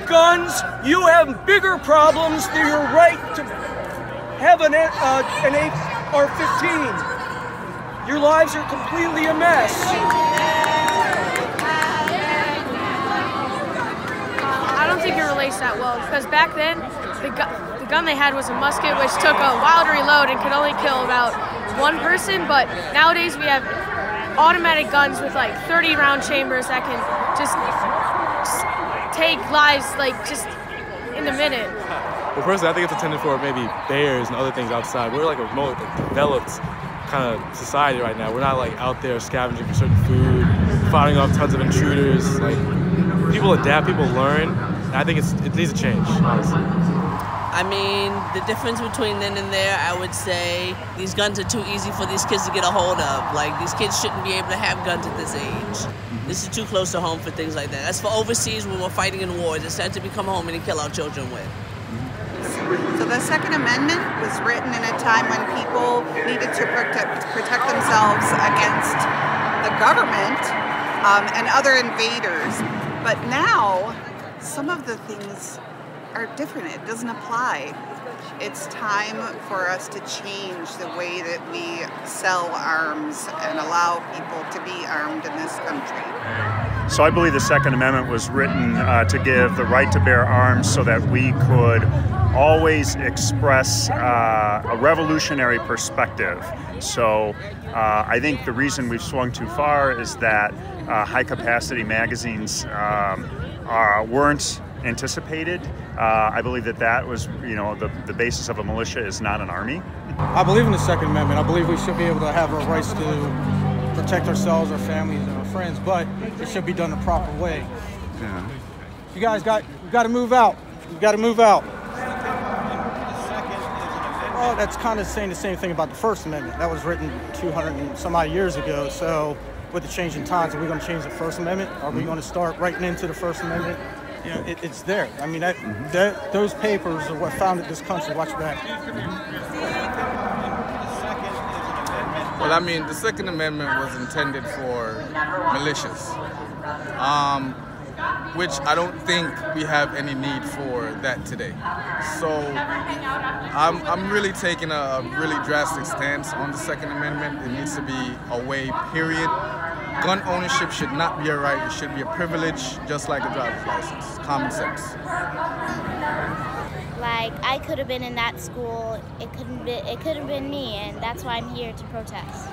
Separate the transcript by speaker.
Speaker 1: guns, you have bigger problems than your right to have an AR-15. Your lives are completely a mess.
Speaker 2: I don't think it relates that well, because back then, the gun they had was a musket, which took a while to reload and could only kill about one person, but nowadays we have automatic guns with like 30-round chambers that can just take lives like just in a minute.
Speaker 3: Well, personally, I think it's intended for maybe bears and other things outside. We're like a more developed kind of society right now. We're not like out there scavenging for certain food, fighting off tons of intruders. Like, people adapt, people learn, and I think it needs to change, honestly.
Speaker 4: I mean, the difference between then and there, I would say these guns are too easy for these kids to get a hold of. Like, these kids shouldn't be able to have guns at this age. This is too close to home for things like that. As for overseas, when we're fighting in wars, it's time to become home and kill our children with.
Speaker 5: So the Second Amendment was written in a time when people needed to protect themselves against the government and other invaders. But now, some of the things are different. It doesn't apply. It's time for us to change the way that we sell arms and allow people to be armed in this country.
Speaker 6: So I believe the Second Amendment was written to give the right to bear arms so that we could always express a revolutionary perspective. So I think the reason we've swung too far is that high-capacity magazines weren't anticipated. I believe that was, the basis of a militia is not an army.
Speaker 7: I believe in the Second Amendment. I believe we should be able to have our rights to protect ourselves, our families, and our friends, but it should be done the proper way.
Speaker 6: Yeah.
Speaker 7: You guys got to move out. You got to move out. Well, that's kind of saying the same thing about the First Amendment. That was written 200 and some odd years ago. So with the changing times, are we going to change the First Amendment? Are we going to start writing into the First Amendment? You know, it's there. I mean, those papers are what founded this country. Watch back.
Speaker 8: Well, I mean, the Second Amendment was intended for militias, which I don't think we have any need for that today. So I'm really taking a really drastic stance on the Second Amendment. It needs to be a way, period. Gun ownership should not be a right, it should be a privilege, just like a driver's license. Common sense.
Speaker 9: Like, I could have been in that school, it could have been me, and that's why I'm here to protest.